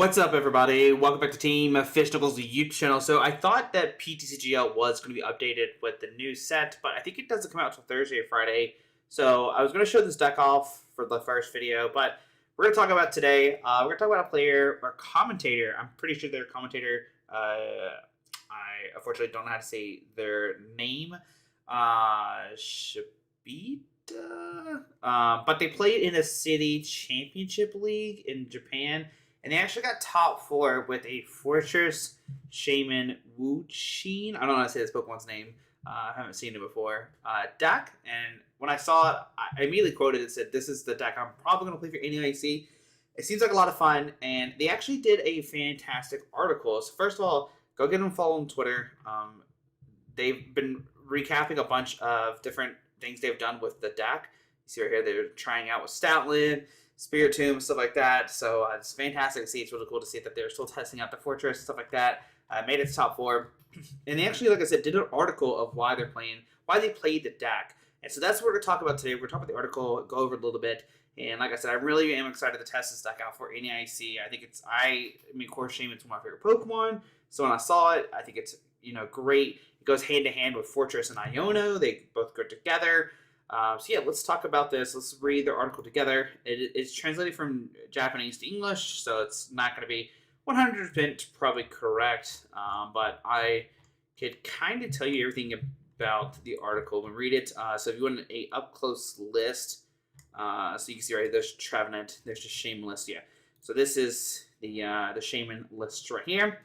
What's up, everybody? Welcome back to Team Fish Knuckles YouTube channel. So I thought that PTCGL was going to be updated with the new set, but I think it doesn't come out until Thursday or Friday. So I was going to show this deck off for the first video, but we're going to talk about today. We're going to talk about a player or commentator. I'm pretty sure they're a commentator. I unfortunately don't know how to say their name. Shabita? But they played in a city championship league in Japan. And they actually got top 4 with a Forretress Shaman Wo-Chien. I don't know how to say this Pokemon's name. I haven't seen it before. Deck. And when I saw it, I immediately quoted it and said, this is the deck I'm probably going to play for NEIC. It seems like a lot of fun. And they actually did a fantastic article. So first of all, go get them followed on Twitter. They've been recapping a bunch of different things they've done with the deck. You see right here, they're trying out with Stoutland, Spiritomb, stuff like that. So it's fantastic to see. It's really cool to see that they're still testing out the Forretress, stuff like that. Made it to top 4. And they actually, like I said, did an article of why they're playing, why they played the deck. And so that's what we're going to talk about today. We're going to talk about the article, go over it a little bit. And like I said, I really am excited to test this deck out for NEIC. I think I mean, of course, Shaman's one of my favorite Pokemon. So when I saw it, I think it's, great. It goes hand to hand with Forretress and Iono. They both go together. So yeah, let's talk about this. Let's read the article together. It's translated from Japanese to English, so it's not going to be 100% probably correct, but I could kind of tell you everything about the article when we read it. So if you want an up-close list, so you can see right here, there's Trevenant, there's the Shaman list, yeah. So this is the Shaman list right here.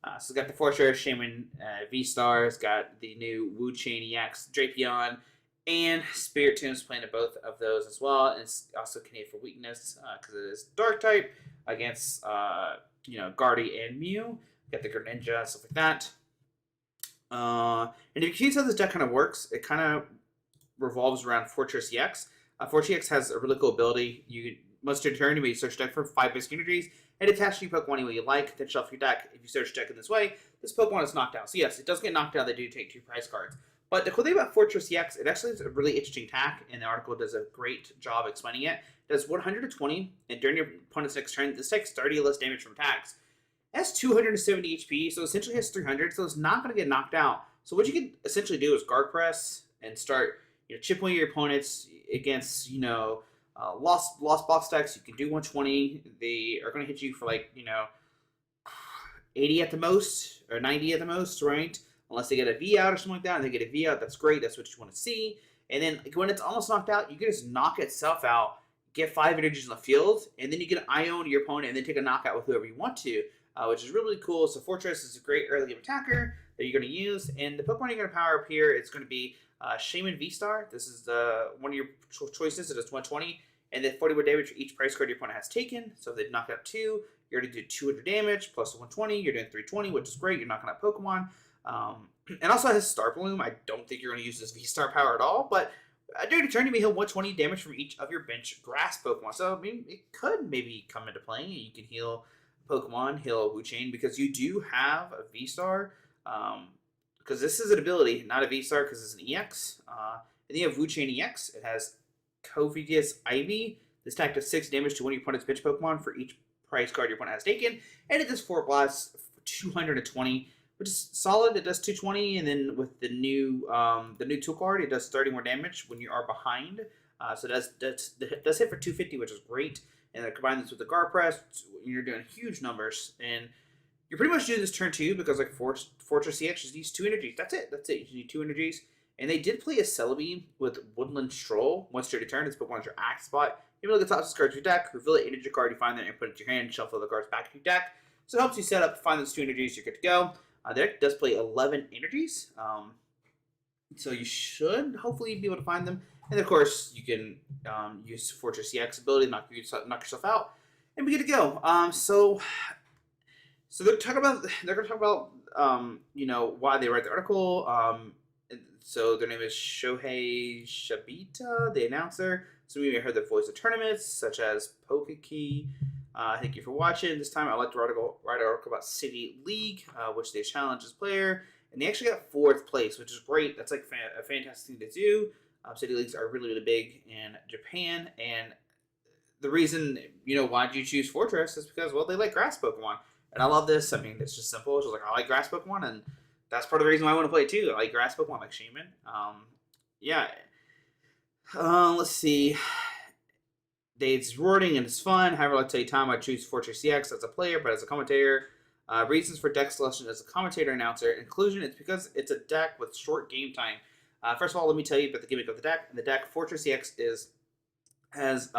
So it's got the Forretress Shaman V-Star, it's got the new Wo-Chien EX Drapion, and Spiritomb's playing to both of those as well. And it's also Canadian for weakness because it is Dark type against, Guardy and Mew. Got the Greninja, stuff like that. And if you can see how this deck kind of works, it kind of revolves around Forretress EX. Forretress EX has a really cool ability. Most of your turn, you may search deck for 5 basic energies and attach to your Pokemon any way you like. Then shuffle your deck. If you search deck in this way, this Pokemon is knocked out. So yes, it does get knocked out. They do take 2 prize cards. But the cool thing about Forretress EX, it actually is a really interesting attack, and the article does a great job explaining it. It does 120, and during your opponent's next turn, this takes 30 less damage from attacks. It has 270 HP, so essentially has 300, so it's not going to get knocked out. So what you can essentially do is guard press and start chip away your opponents against, lost box decks. You can do 120. They are going to hit you for 80 at the most, or 90 at the most, right? Unless they get a V out or something like that, and they get a V out, that's great. That's what you want to see. And then when it's almost knocked out, you can just knock itself out, get 5 energies in the field, and then you get an Ion to your opponent, and then take a knockout with whoever you want to, which is really cool. So Forretress is a great early game attacker that you're going to use. And the Pokemon you're going to power up here is going to be Shaman V-Star. This is one of your choices. It does 120, and then 40 more damage for each price card your opponent has taken. So if they knock out 2, you're going to do 200 damage plus 120. You're doing 320, which is great. You're knocking out Pokemon. And also has Star Bloom. I don't think you're going to use this V-Star power at all, but during the turn, you may heal 120 damage from each of your bench grass Pokemon. So, I mean, it could maybe come into play. You can heal Pokemon, heal Wo-Chien, because you do have a V-Star. Because this is an ability, not a V-Star, because it's an EX. And then you have Wo-Chien EX. It has Covidius Ivy. This attack does 6 damage to one of your opponent's bench Pokemon for each prize card your opponent has taken. And it does 4 blasts for 220. Which is solid. It does 220, and then with the new tool card, it does 30 more damage when you are behind. So it does hit for 250, which is great. And then combine this with the guard press, you're doing huge numbers. And you're pretty much doing this turn 2 because Forretress EX just needs 2 energies. That's it. You just need 2 energies. And they did play a Celebi with Woodland Stroll. Once your turn, this Pokemon is your act spot. You look at the top of this card to your deck, reveal the energy card you find there, and put it to your hand, shuffle the cards back to your deck. So it helps you set up, find those 2 energies, you're good to go. The deck does play 11 energies, so you should hopefully be able to find them. And of course, you can use Forretress EX ability, knock yourself out, and be good to go. So they're going to talk about why they write the article. So their name is Shohei Shabita, the announcer. So we may have heard their voice of tournaments such as Pokekey. Thank you for watching. This time I'd like to write an article about City League, which they challenged this player. And they actually got 4th place, which is great. That's like a fantastic thing to do. City Leagues are really, really big in Japan. And the reason, why did you choose Forretress is because, well, they like grass Pokemon. And I love this. I mean, it's just simple. It's just like, I like grass Pokemon, and that's part of the reason why I want to play it too. I like grass Pokemon, like Shaman. Yeah. Let's see. It's rewarding and it's fun. However, I'll tell you time I choose Fortress CX as a player, but as a commentator. Reasons for deck selection as a commentator announcer. Inclusion, it's because it's a deck with short game time. First of all, let me tell you about the gimmick of the deck. The deck Fortress CX has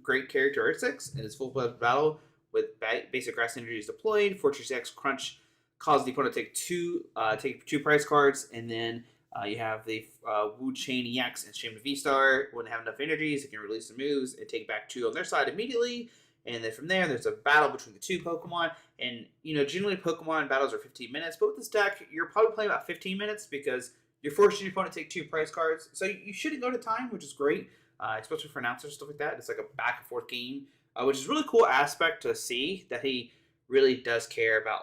great characteristics and is full-fledged battle with basic grass energies deployed. Fortress CX Crunch causes the opponent to take two prize cards, and then you have the Wo-Chien EX and Shaman V-Star. When they have enough energies, they can release the moves and take back 2 on their side immediately. And then from there's a battle between the 2 Pokemon. And, generally Pokemon battles are 15 minutes. But with this deck, you're probably playing about 15 minutes because you're forcing your opponent to take 2 prize cards. So you shouldn't go to time, which is great, especially for announcers, stuff like that. It's like a back-and-forth game, which is a really cool aspect to see that he really does care about,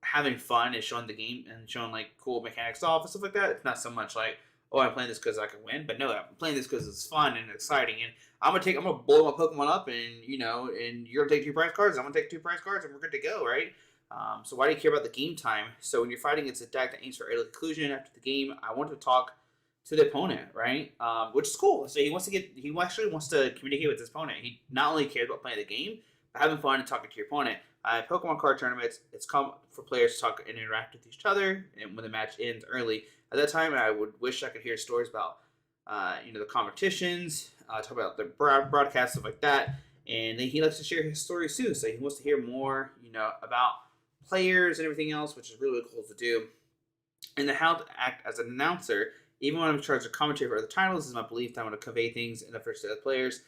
having fun and showing the game and showing cool mechanics off and stuff like that. It's not so much like, oh, I'm playing this because I can win, but no, I'm playing this because it's fun and exciting, and I'm gonna blow my Pokemon up, and and you're gonna take 2 prize cards. I'm gonna take 2 prize cards, and we're good to go, right? So why do you care about the game time? So when you're fighting against a deck that aims for early conclusion after the game, I want to talk to the opponent, right? Which is cool. So he actually wants to communicate with his opponent. He not only cares about playing the game, but having fun and talking to your opponent. Pokemon card tournaments, it's common for players to talk and interact with each other, and when the match ends early. At that time, I would wish I could hear stories about, the competitions, talk about the broadcasts, stuff like that. And then he likes to share his stories too, so he wants to hear more, about players and everything else, which is really, really cool to do. And then how to act as an announcer, even when I'm in charge of commentary for other titles, is my belief that I want to convey things in the first set of players.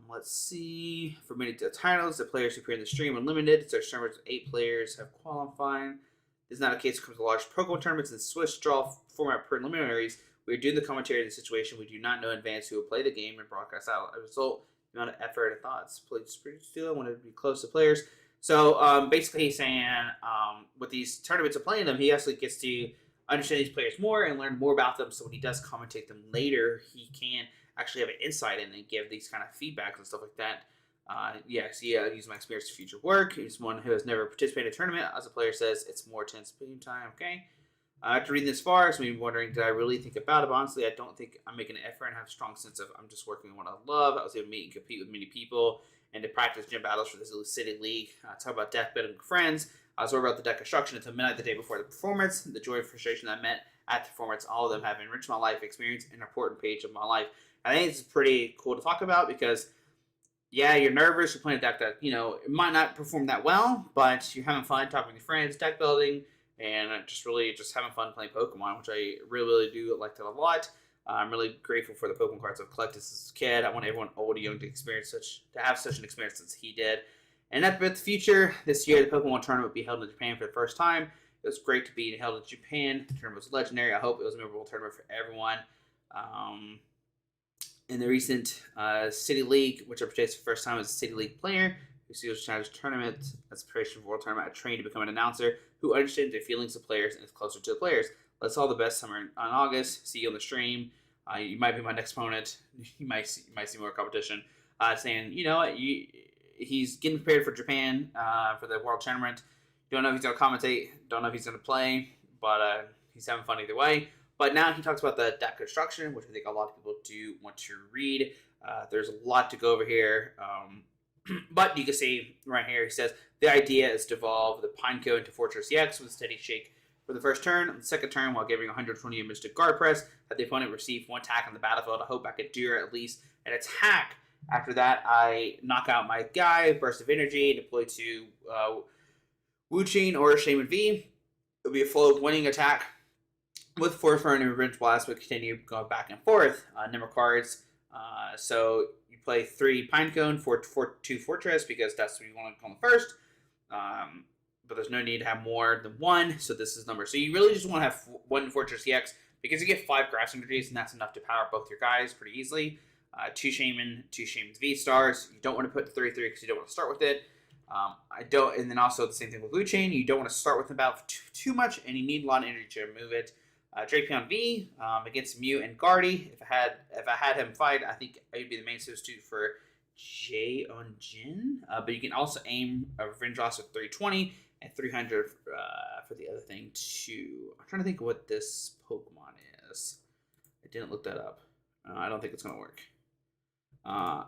Let's see. For many titles, the players who appear in the stream are limited. So tournaments with 8 players have qualified. This is not a case when it comes to large Pokemon tournaments and Swiss draw format preliminaries. We are doing the commentary in the situation. We do not know in advance who will play the game and broadcast out. As a result, the amount of effort and thoughts. Please still, I want to be close to players. So basically he's saying with these tournaments of playing them, he actually gets to understand these players more and learn more about them. So when he does commentate them later, he can actually have an insight in and give these kind of feedbacks and stuff like that. I use my experience to future work. He's one who has never participated in a tournament. As a player says, it's more tense game time. Okay. After reading this far, so I'm wondering, did I really think about it? But honestly, I don't think I'm making an effort and have a strong sense of I'm just working on what I love. I was able to meet and compete with many people and to practice gym battles for this City League. Talk about deck building with friends. I was worried about the deck construction until midnight the day before the performance. The joy and frustration I met at the performance, all of them have enriched my life experience and an important page of my life. I think it's pretty cool to talk about because, yeah, you're nervous. You're playing a deck that, it might not perform that well, but you're having fun talking with your friends, deck building, and just having fun playing Pokemon, which I really, really do like that a lot. I'm really grateful for the Pokemon cards I've collected since a kid. I want everyone old and young to have such an experience as he did. And at the future, this year, the Pokemon tournament will be held in Japan for the first time. It was great to be held in Japan. The tournament was legendary. I hope it was a memorable tournament for everyone. In the recent City League, which I participated for the first time as a City League player, who sees China's tournament as preparation for World Tournament, I trained to become an announcer who understands the feelings of players and is closer to the players. Let's all the best summer in August. See you on the stream. You might be my next opponent. You might see more competition. Saying, he's getting prepared for Japan for the World Tournament. Don't know if he's going to commentate. Don't know if he's going to play, but he's having fun either way. But now he talks about the deck construction, which I think a lot of people do want to read. There's a lot to go over here. But you can see right here, he says, the idea is to evolve the Pineco into Fortress EX with a steady shake for the first turn. On the second turn, while giving 120 image to guard press, had the opponent receive 1 attack on the battlefield. I hope I could do at least an attack. After that, I knock out my guy, burst of energy, deploy to Wo-Chien or Shaman V. It'll be a flow of winning attack with Force Burn and Revenge Blast, but continue going back and forth. Number cards. So you play 3 Pinecone for 2 Fortress because that's what you want to call them first. But there's no need to have more than 1, so this is number. So you really just want to have 1 Fortress EX because you get 5 Grass Energies, and that's enough to power both your guys pretty easily. 2 Shaman, 2 Shaman's V-Stars. You don't want to put 3-3 because you don't want to start with it. And then also the same thing with Wo-Chien. You don't want to start with the battle too much, and you need a lot of energy to move it. Drapion V against Mew and Guardy. If I had him fight, I think he'd be the main substitute for J on Jin. But you can also aim a revenge loss of 320 and 300 for the other thing too. I'm trying to think what this Pokemon is. I didn't look that up. I don't think it's gonna work.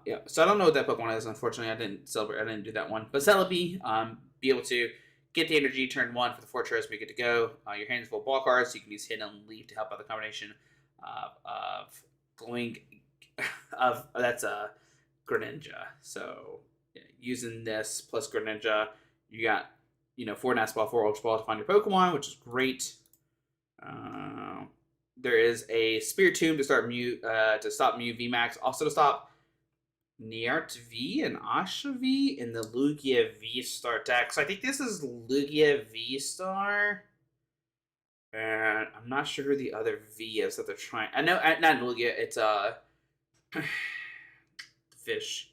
Yeah, so I don't know what that Pokemon is. Unfortunately, I didn't celebrate. I didn't do that one. But Celebi, be able to get the energy turn 1 for the Forretress, be good to go. Your hand is full of ball cards, so you can use Hidden and Leaf to help out the combination of glowing. That's a Greninja. So yeah, using this plus Greninja, you got 4 Nest Ball, 4 Ultra Ball to find your Pokemon, which is great. There is a Spirit Tomb to start to stop Mew VMAX, also to stop Niart V and Asha V in the Lugia V Star deck. So I think this is Lugia V Star. And I'm not sure who the other V is that they're trying. I know, not Lugia, it's the fish.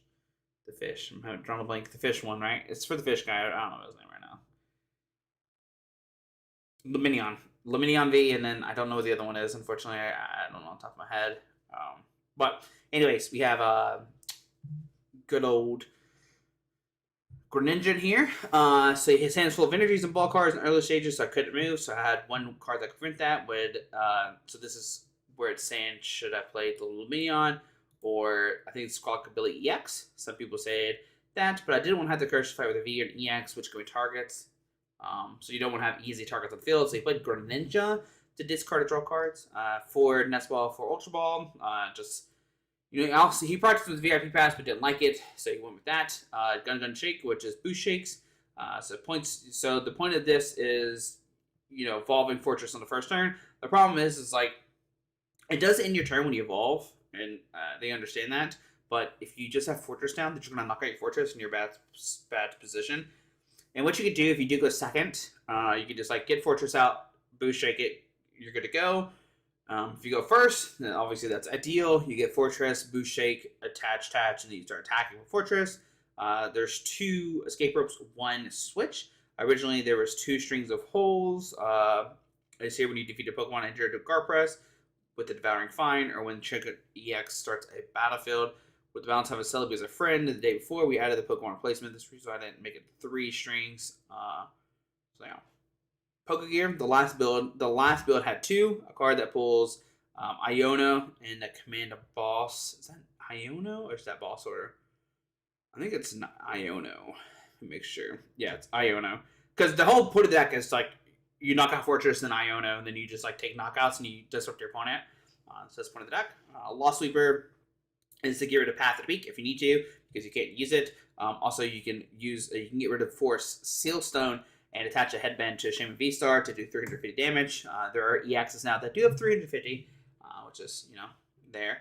The fish. I'm having drawing a blank. The fish one, right? It's for the fish guy. I don't know his name right now. Luminion V, and then I don't know what the other one is. Unfortunately, I don't know on top of my head. But anyways, we have good old Greninja here. So his hand's full of energies and ball cards in early stages, so I couldn't move. So I had one card that could prevent that. So this is where it's saying, should I play the Luminion? Or I think it's Squawkabilly EX. Some people say that, but I didn't want to have the courage to fight with a V or an EX, which can be targets. So you don't want to have easy targets on the field. So you played Greninja to discard or draw cards. 4 Nest Ball, 4 Ultra Ball. Also he practiced with VIP Pass but didn't like it, so he went with that. Gun Shake, which is boost shakes. So the point of this is, evolving Forretress on the first turn. The problem is like it does end your turn when you evolve, and they understand that. But if you just have Forretress down, that you're gonna knock out your Forretress in your bad position. And what you could do if you do go second, you can just get Forretress out, boost shake it, you're good to go. If you go first, then obviously that's ideal. You get Forretress, boost shake, attach, and then you start attacking with Forretress. There's 2 escape ropes, 1 switch. Originally there was 2 strings of holes. It's here when you defeat a Pokemon injured to guard press with the Devouring Fine, or when Chigga EX starts a battlefield. With the balance of a Celebi as a friend, the day before we added the Pokemon replacement. This reason I didn't make it 3 strings. So yeah. Pokegear, the last build had 2. A card that pulls Iono and a command a boss. Is that Iono or is that boss order? I think it's not Iono. Make sure. Yeah, it's Iono. Because the whole point of the deck is you knock out Forretress and Iono, and then you just take knockouts and you disrupt your opponent. So that's the point of the deck. Lost Sweeper is to get rid of Path of the Peak if you need to, because you can't use it. Also, you can get rid of Force Sealstone and attach a headband to a Shaman V-Star to do 350 damage. There are EXs now that do have 350, which is, there.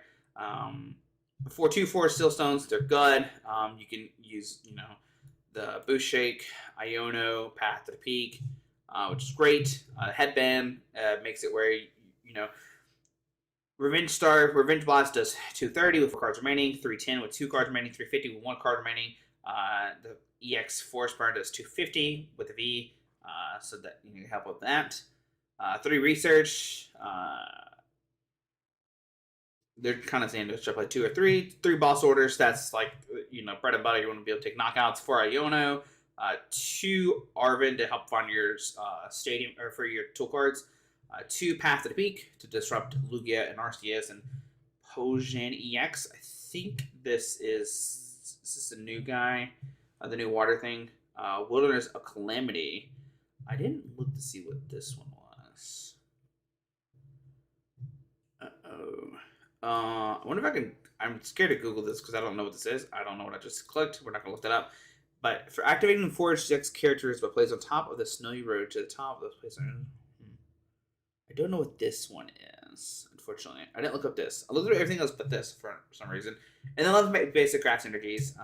For 2 Force Sealstones, they're good. You can use, the Boost Shake, Iono, Path to the Peak, which is great. Headband makes it where, Revenge Blast does 230 with 4 cards remaining, 310 with 2 cards remaining, 350 with 1 card remaining. The EX Force Burn does 250 with a V, so that you can help with that. 3 Research. They're kind of saying to play 2 or 3. 3 Boss Orders. That's bread and butter. You want to be able to take knockouts. 4 Iono. 2 Arven to help find your stadium or for your tool cards. 2 Path to the Peak to disrupt Lugia and Arceus and Potion EX. I think this is a new guy, the new water thing. Wilderness of Calamity. I didn't look to see what this one was. I wonder if I can. I'm scared to Google this because I don't know what this is. I don't know what I just clicked. We're not gonna look that up. But for activating Forge 6 characters, but plays on top of the snowy road to the top of those places. I don't know what this one is, unfortunately. I didn't look up this. I looked at everything else but this for some reason. And then 11 basic craft energies,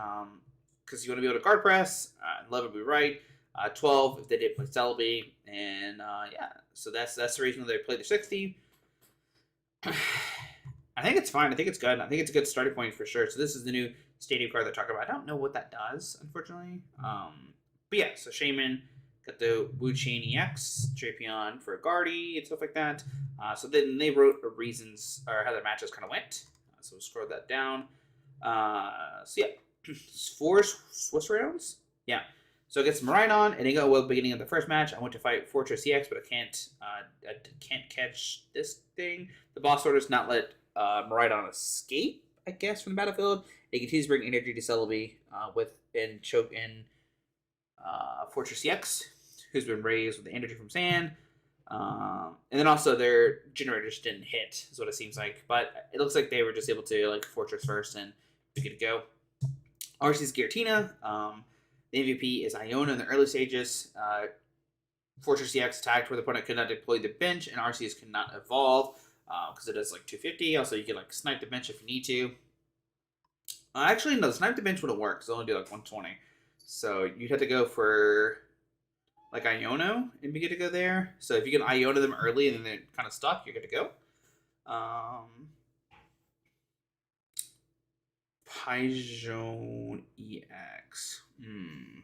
because you want to be able to guard press. 11 would be right. 12 if they did play Celebi. And yeah, so that's the reason they played the 60. I think it's fine. I think it's good. I think it's a good starting point for sure. So this is the new Stadium card they're talking about. I don't know what that does, unfortunately. But yeah, so Shaman. Got the Wo-Chien EX, Drapion for Guardy, and stuff like that. So then they wrote reasons, or how their matches kind of went. So we'll scroll that down. So yeah. 4 Swiss rounds. Yeah. So it gets Maridon, and they go, well, beginning of the first match, I went to fight Forretress EX, but I can't catch this thing. The boss orders not let Maridon escape, I guess, from the battlefield. It continues to bring energy to Celebi and choke in Forretress EX, who's been raised with the energy from sand. And then also their generators didn't hit, is what it seems like. But it looks like they were just able to like Forretress first and be good to go. RC's Giratina. The MVP is Iona in the early stages. Forretress EX attacked where the opponent could not deploy the bench, and RC's could not evolve because it does like 250. Also, you can like snipe the bench if you need to. Actually, no, snipe the bench wouldn't work. It's only do like 120. So you'd have to go for like Iono and be good to go there. So if you can Iona them early and then they're kind of stuck, you're good to go. Pigeon EX. I'm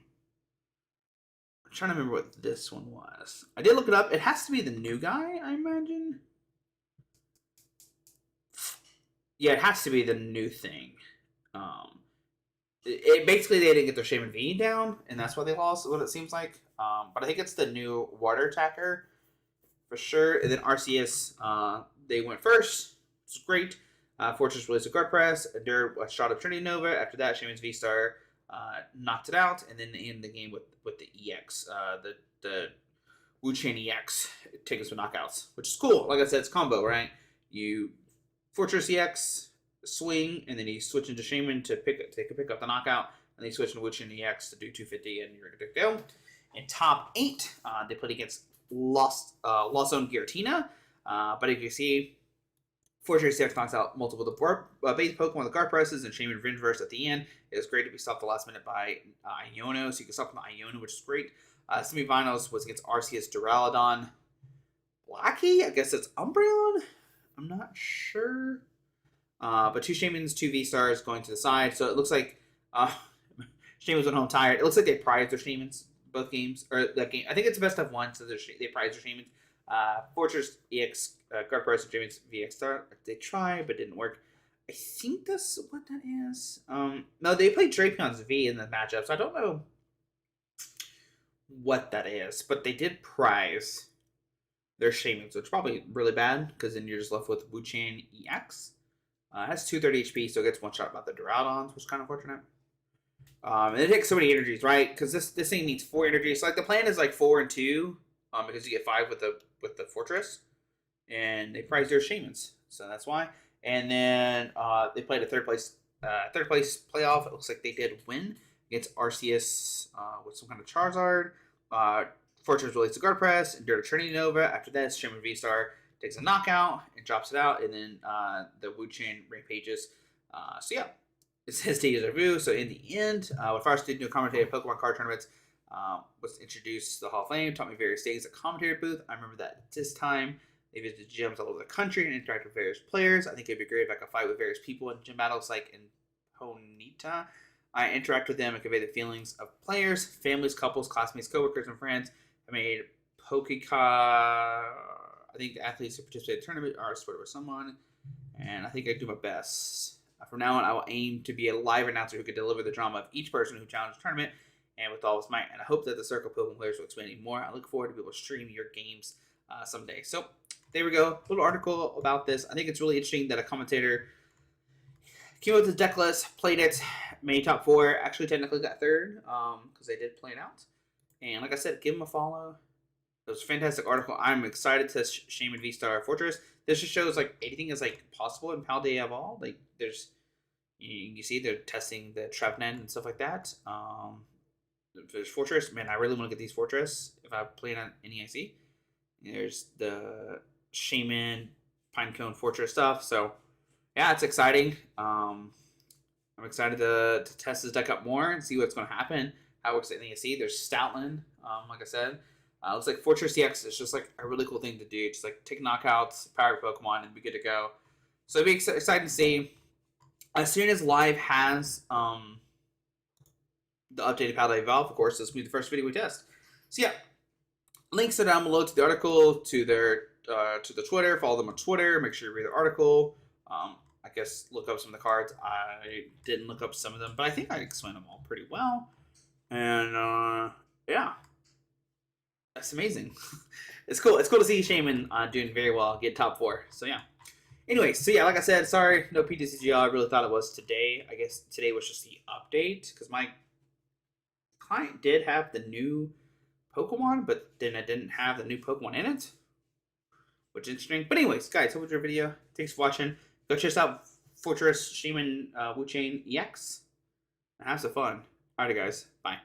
trying to remember what this one was. I did look it up. It has to be the new guy, I imagine. Yeah, it has to be the new thing. Basically they didn't get their Shaman V down, and that's why they lost. What it seems like. But I think it's the new water attacker for sure. And then RCS, they went first. It's great. Forretress released a guard press, endured a shot of Trinity Nova. After that, Shaman's V-Star knocked it out, and then they end the game with the EX, the Wo-Chien EX, take us with knockouts, which is cool. Like I said, it's combo, right? You Forretress EX, swing, and then you switch into Shaman to pick up the knockout, and then you switch into Wo-Chien EX to do 250, and you're good to go. In top 8, they played against Lost Zone Giratina, but if you see, Forretress EX knocks out multiple base Pokemon with guard presses and Shaman Reinverse at the end. It was great to be stopped the last minute by Iono, so you can stop from Iono, which is great. Semifinals was against RCS Duraludon. Blackie, I guess it's Umbreon? I'm not sure. But 2 Shamans, 2 V-Stars going to the side. So it looks like Shamans went home tired. It looks like they prized their Shamans both games. Or that game. I think it's best of 1, so they prized their Shamans. Forretress EX guard press and Shamans VX Star. They tried, but didn't work. I think that's what that is. No, they played Drapion's V in the matchup, so I don't know what that is. But they did prize their Shamans, which is probably really bad, because then you're just left with Wo-Chien EX. It has 230 HP, so it gets one shot by the Duraludons, which is kind of unfortunate. And it takes so many energies, right? Because this thing needs 4 energies. So like the plan is like 4 and 2, because you get 5 with the Forretress, and they prize their Shamans, so that's why. And then they played a third place playoff. It looks like they did win against RCS with some kind of Charizard. Forretress released a guard press, endured a Trinity Nova. After that, Shaman V-Star takes a knockout and drops it out, and then the Wo-Chien rampages. So yeah, it says deja vu. So in the end, when first did new commentator Pokemon card tournaments, was introduced to the Hall of Fame, taught me various things at commentator booth. I remember that at this time. They visited gyms all over the country and interacted with various players. I think it'd be great if I could fight with various people in gym battles like in Ponita. I interact with them and convey the feelings of players, families, couples, classmates, coworkers, and friends. I made Pokeka. I think the athletes who participate in the tournament are supported with someone, and I think I do my best. From now on, I will aim to be a live announcer who can deliver the drama of each person who challenged the tournament, and with all his might. And I hope that the Circle Pokemon players will expand even more. I look forward to be able to stream your games someday. So there we go. A little article about this. I think it's really interesting that a commentator came up with this deck list, played it, made top 4. Actually, technically got 3rd because they did play it out. And like I said, give them a follow. It was a fantastic article. I'm excited to Shaman V-Star Forretress. This just shows like anything is like possible in Paldea Evolve. Like there's, you see they're testing the Trevenant and stuff like that. There's Forretress. Man, I really want to get these Forretress if I play on NEIC. There's the Shaman Pinecone Forretress stuff. So yeah, it's exciting. I'm excited to test this deck up more and see what's going to happen. How it works at NEIC. There's Stoutland, like I said. Looks like Forretress EX is just like a really cool thing to do. Just like take knockouts, power Pokemon, and be good to go. So it'd be exciting to see. As soon as Live has the updated Paldea Evolve, of course, this will be the first video we test. So yeah, links are down below to the article, to their to the Twitter. Follow them on Twitter. Make sure you read the article. I guess look up some of the cards. I didn't look up some of them, but I think I explained them all pretty well. And yeah, that's amazing. It's cool. It's cool to see Shaman doing very well, get top 4. So yeah. Anyway, so yeah, like I said, sorry, no PTCGL. I really thought it was today. I guess today was just the update because my client did have the new Pokemon, but then it didn't have the new Pokemon in it, which is interesting. But anyways, guys, hope you enjoyed your video. Thanks for watching. Go check out Forretress Shaman Wo-Chien EX and have some fun. Alright, guys. Bye.